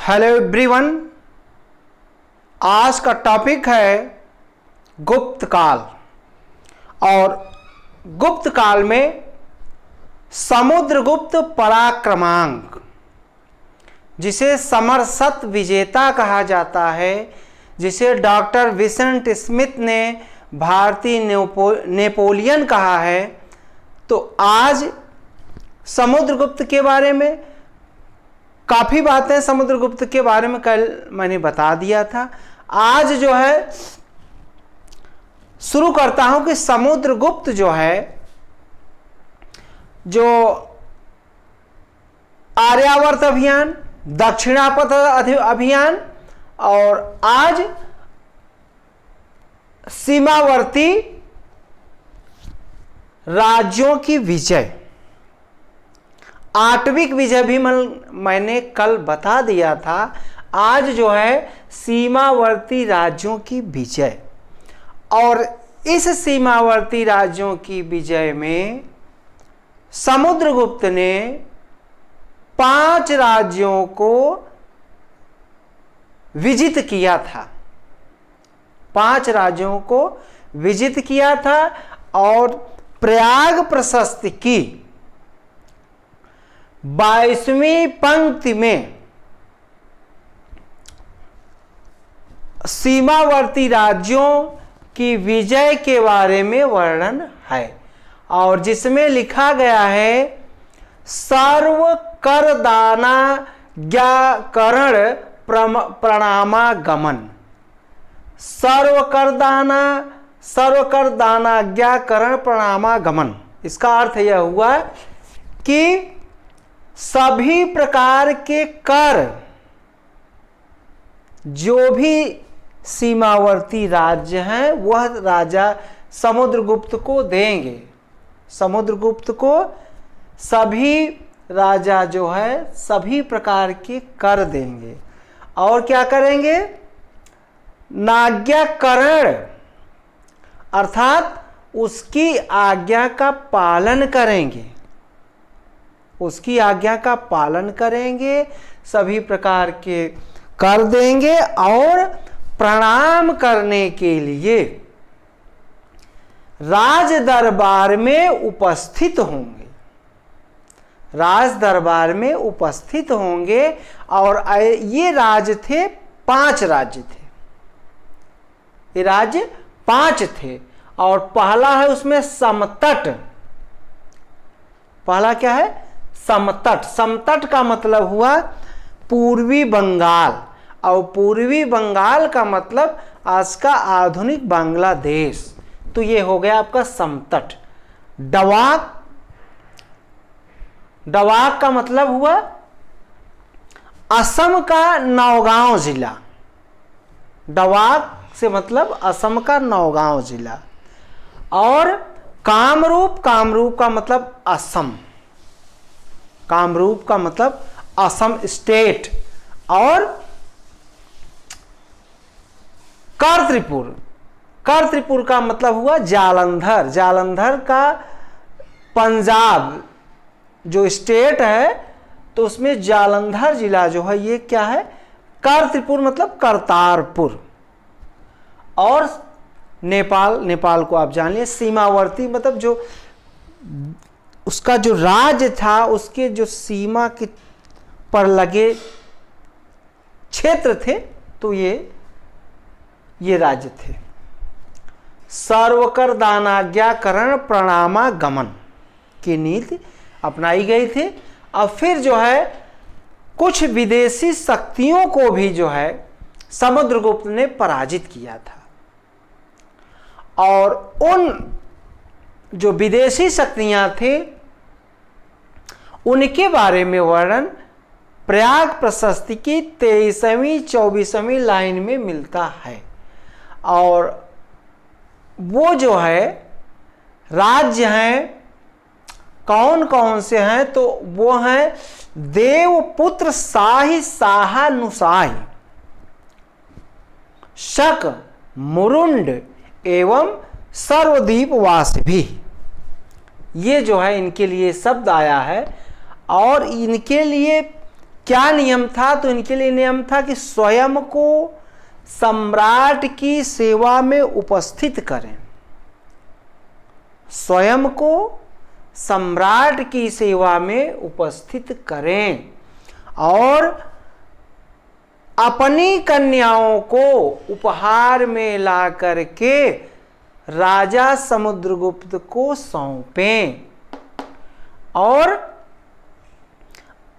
Hello everyone, आज का topic है गुप्त काल। और गुप्त काल में समुद्रगुप्त पराक्रमांक, जिसे समरसत विजेता कहा जाता है, जिसे डॉक्टर विंसेंट स्मिथ ने भारतीय नेपोलियन कहा है। तो आज समुद्रगुप्त के बारे में काफ़ी बातें समुद्रगुप्त के बारे में कल मैंने बता दिया था। आज जो है शुरू करता हूं कि समुद्रगुप्त जो है, जो आर्यावर्त अभियान, दक्षिणापथ अभियान और आज सीमावर्ती राज्यों की विजय, आटविक विजय भी मैंने कल बता दिया था। आज जो है सीमावर्ती राज्यों की विजय, और इस सीमावर्ती राज्यों की विजय में समुद्रगुप्त ने 5 राज्यों को विजित किया था। 5 राज्यों को विजित किया था और प्रयाग प्रशस्ति की 22वीं पंक्ति में सीमावर्ती राज्यों की विजय के बारे में वर्णन है, और जिसमें लिखा गया है सर्व करदानाज्ञाकरण प्रणामागमन। सर्व करदानाज्ञाकरण प्रणामागमन, इसका अर्थ यह हुआ कि सभी प्रकार के कर जो भी सीमावर्ती राज्य हैं वह राजा समुद्रगुप्त को देंगे। समुद्रगुप्त को सभी राजा जो है सभी प्रकार के कर देंगे, और क्या करेंगे? नाज्ञाकरण, अर्थात उसकी आज्ञा का पालन करेंगे। उसकी आज्ञा का पालन करेंगे, सभी प्रकार के कर देंगे और प्रणाम करने के लिए राज दरबार में उपस्थित होंगे। राज दरबार में उपस्थित होंगे। और ये राज्य थे, 5 राज्य थे। ये राज्य 5 थे, और पहला है उसमें समतट। पहला क्या है? समतट। समतट का मतलब हुआ पूर्वी बंगाल, और पूर्वी बंगाल का मतलब आज का आधुनिक बांग्लादेश। तो ये हो गया आपका समतट। डवाक, डवाक का मतलब हुआ असम का नौगांव जिला। डवाक से मतलब असम का नौगांव जिला। और कामरूप, कामरूप का मतलब असम। कामरूप का मतलब असम स्टेट। और करत्रिपुर, करत्रिपुर का मतलब हुआ जालंधर। जालंधर का पंजाब जो स्टेट है, तो उसमें जालंधर जिला जो है ये क्या है? करत्रिपुर मतलब करतारपुर। और नेपाल, नेपाल को आप जान लिए सीमावर्ती, मतलब जो उसका जो राज्य था, उसके जो सीमा के पर लगे क्षेत्र थे, तो ये राज्य थे। सर्वकर दानाज्ञाकरण प्रणामागमन की नीति अपनाई गई थी। अब फिर जो है कुछ विदेशी शक्तियों को भी जो है समुद्रगुप्त ने पराजित किया था, और उन जो विदेशी शक्तियां थे उनके बारे में वर्णन प्रयाग प्रशस्ति की 23वीं-24वीं लाइन में मिलता है। और वो जो है राज्य हैं, कौन कौन से हैं? तो वो हैं देवपुत्र, शाही, शाहानुशाही, शक, मुरुंड एवं सर्वद्वीप वासभी। ये जो है इनके लिए शब्द आया है, और इनके लिए क्या नियम था? तो इनके लिए नियम था कि स्वयं को सम्राट की सेवा में उपस्थित करें, स्वयं को सम्राट की सेवा में उपस्थित करें और अपनी कन्याओं को उपहार में ला करके राजा समुद्रगुप्त को सौंपें और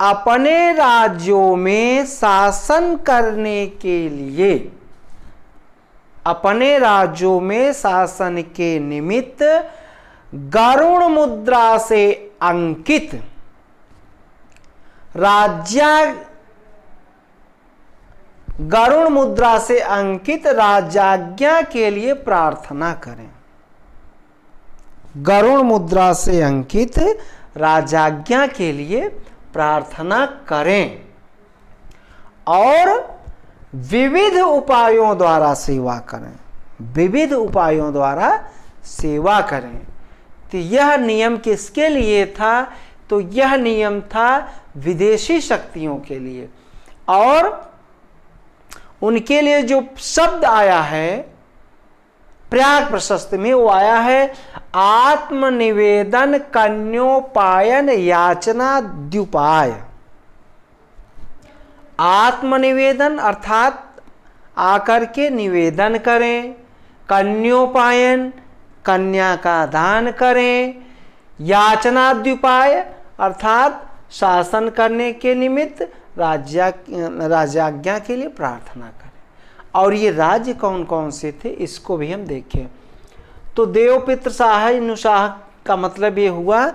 अपने राज्यों में शासन करने के लिए, अपने राज्यों में शासन के निमित्त गरुण मुद्रा से अंकित गरुण मुद्रा से अंकित राजाज्ञा के लिए प्रार्थना करें। गरुण मुद्रा से अंकित राजाज्ञा के लिए प्रार्थना करें और विविध उपायों द्वारा सेवा करें, विविध उपायों द्वारा सेवा करें। तो यह नियम किसके लिए था? तो यह नियम था विदेशी शक्तियों के लिए। और उनके लिए जो शब्द आया है प्रयाग प्रशस्त में, वो आया है आत्मनिवेदन कन्योपायन याचना द्युपाय। आत्मनिवेदन अर्थात आकर के निवेदन करें, कन्योपायन कन्या का दान करें, याचनाद्युपाय अर्थात शासन करने के निमित्त राज्याज्ञा के लिए प्रार्थना करें। और ये राज्य कौन कौन से थे इसको भी हम देखें। तो देवपुत्र साहनुसाह का मतलब ये हुआ,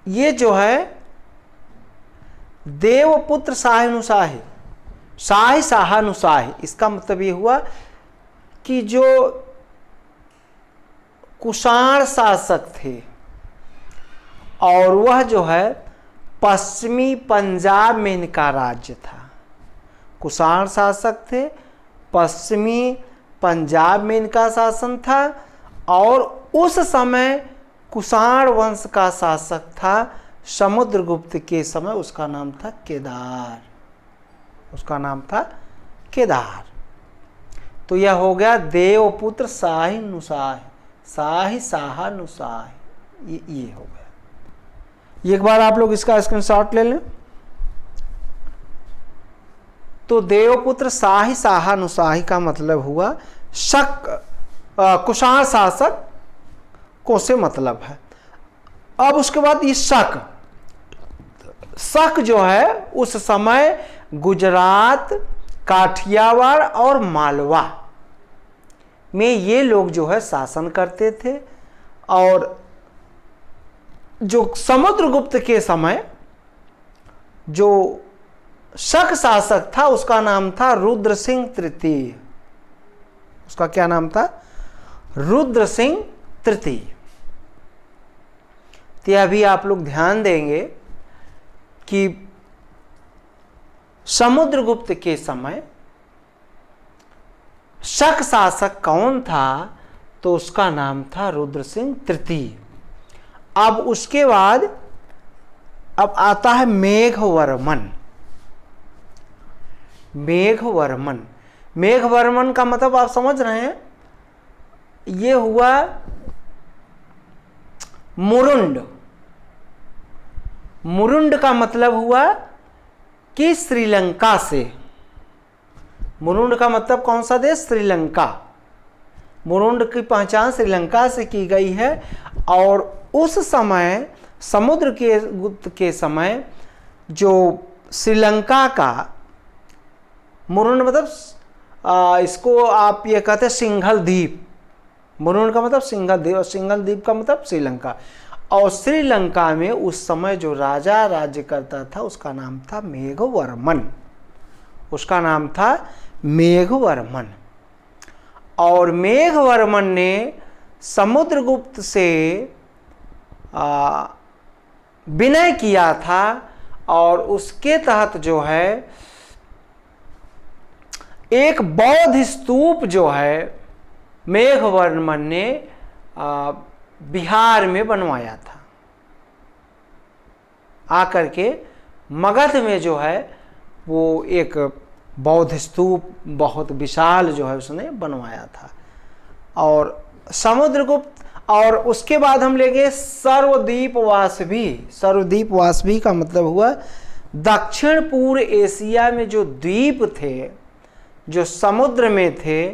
ये जो है देवपुत्र साहनुसाही, शाही साहानुसाही, इसका मतलब ये हुआ कि जो कुषाण शासक थे और वह जो है पश्चिमी पंजाब में इनका राज्य था। कुषाण शासक थे, पश्चिमी पंजाब में इनका शासन था और उस समय कुषाण वंश का शासक था समुद्रगुप्त के समय, उसका नाम था केदार, उसका नाम था केदार। तो यह हो गया देवपुत्र शाही नुसाही, शाही साहानुसाही, ये हो गया। एक बार आप लोग इसका स्क्रीनशॉट ले लें। तो देवपुत्र शाही साहानुसाही का मतलब हुआ कुषाण शासक को से मतलब है। अब उसके बाद ये शक जो है उस समय गुजरात, काठियावाड़ और मालवा में ये लोग जो है शासन करते थे। और जो समुद्रगुप्त के समय जो शक शासक था उसका नाम था रुद्र सिंह तृतीय। उसका क्या नाम था? रुद्र सिंह तृतीय। तो अभी आप लोग ध्यान देंगे कि समुद्रगुप्त के समय शक शासक कौन था? तो उसका नाम था रुद्र सिंह तृतीय। अब उसके बाद अब आता है मेघवर्मन। मेघवर्मन, मेघवर्मन का मतलब आप समझ रहे हैं, ये हुआ मुरुंड। मुरुंड का मतलब हुआ कि श्रीलंका से। मुरुंड का मतलब कौन सा देश? श्रीलंका। मुरुंड की पहचान श्रीलंका से की गई है। और उस समय समुद्रगुप्त के समय जो श्रीलंका का मुरुंड मतलब इसको आप ये कहते हैं सिंघल द्वीप। मुरुंड का मतलब सिंघल द्वीप और सिंघल द्वीप का मतलब श्रीलंका। और श्रीलंका में उस समय जो राजा राज्य करता था उसका नाम था मेघवर्मन। उसका नाम था मेघवर्मन। और मेघवर्मन ने समुद्रगुप्त से विनय किया था और उसके तहत जो है एक बौद्ध स्तूप जो है मेघवर्मन ने बिहार में बनवाया था। आकर के मगध में जो है वो एक बौद्ध स्तूप बहुत विशाल जो है उसने बनवाया था। और समुद्रगुप्त, और उसके बाद हम लेंगे सर्वद्वीप वासवी। सर्वद्वीप वासवी का मतलब हुआ दक्षिण पूर्व एशिया में जो द्वीप थे, जो समुद्र में थे,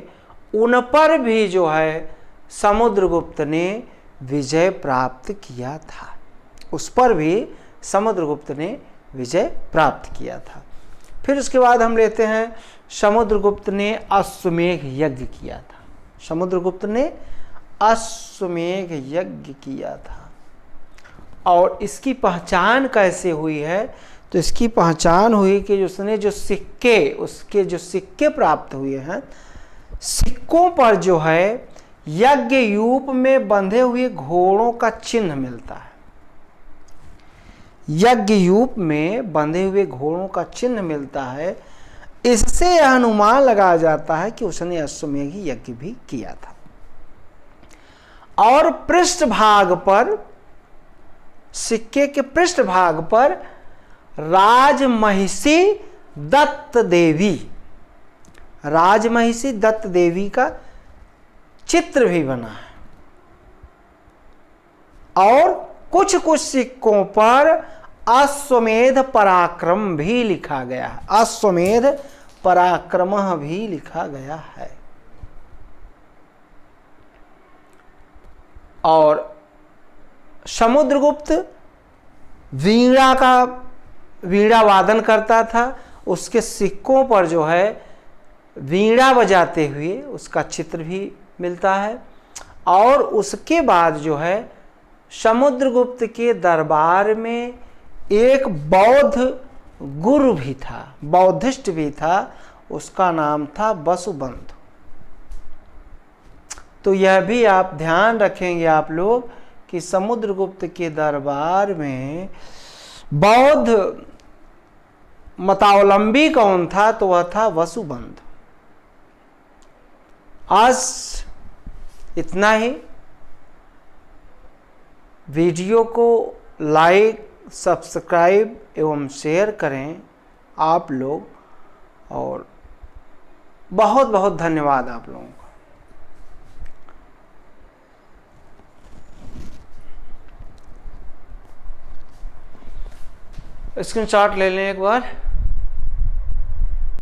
उन पर भी जो है समुद्रगुप्त ने विजय प्राप्त किया था। उस पर भी समुद्रगुप्त ने विजय प्राप्त किया था। फिर उसके बाद हम लेते हैं समुद्रगुप्त ने अश्वमेध यज्ञ किया था। समुद्रगुप्त ने अश्वमेध यज्ञ किया था। और इसकी पहचान कैसे हुई है? तो इसकी पहचान हुई कि उसने जो सिक्के, उसके जो सिक्के प्राप्त हुए हैं, सिक्कों पर जो है यज्ञ यूप में बंधे हुए घोड़ों का चिन्ह मिलता है। यज्ञ यूप में बंधे हुए घोड़ों का चिन्ह मिलता है। इससे यह अनुमान लगाया जाता है कि उसने अश्वमेध यज्ञ भी किया था। और पृष्ठभाग पर, सिक्के के पृष्ठभाग पर राजमहिषी दत्त देवी, राजमहिषी दत्त देवी का चित्र भी बना है। और कुछ कुछ सिक्कों पर अश्वमेध पराक्रम भी लिखा गया है। अश्वमेध पराक्रम भी लिखा गया है। और समुद्रगुप्त वीणा वादन करता था। उसके सिक्कों पर जो है वीणा बजाते हुए उसका चित्र भी मिलता है। और उसके बाद जो है समुद्रगुप्त के दरबार में एक बौद्ध गुरु भी था, बौद्धिस्ट भी था, उसका नाम था वसुबंधु। तो यह भी आप ध्यान रखेंगे आप लोग कि समुद्रगुप्त के दरबार में बौद्ध मतावलंबी कौन था? तो वह था वसुबंधु। आज इतना ही। वीडियो को लाइक, सब्सक्राइब एवं शेयर करें आप लोग। और बहुत बहुत धन्यवाद आप लोगों का। स्क्रीनशॉट ले लें एक बार।